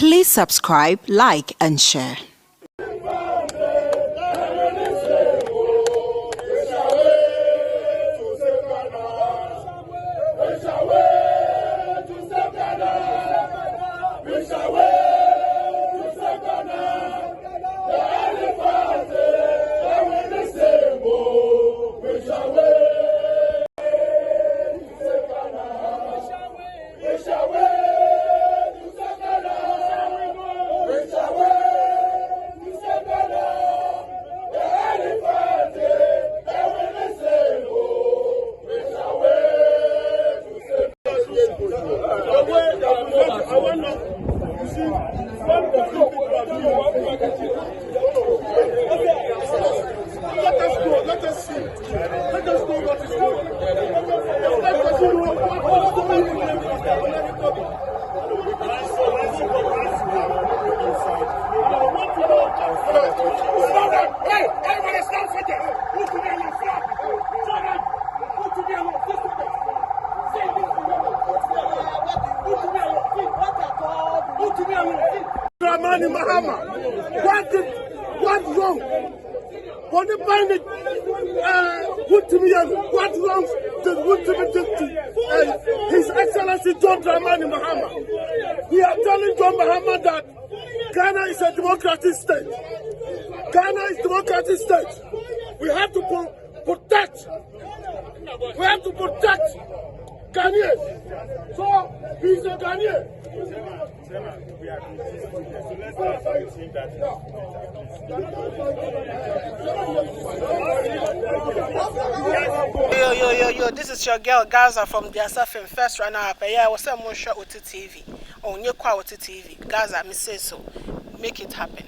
Please subscribe, like, and share. What's wrong? What about it? What wrong did Wontumi do to His Excellency John Dramani Mahama? We are telling John Mahama that Ghana is a democratic state. Ghana is a democratic state. We have to protect. We have to protect Ghanaians. So he's a Ghanaian. Yo, this is your girl Gaza from the Asafin First right now. Yeah, what's up, Mosha OT TV? On your Kwa OT TV. Gaza, me say so. Make it happen.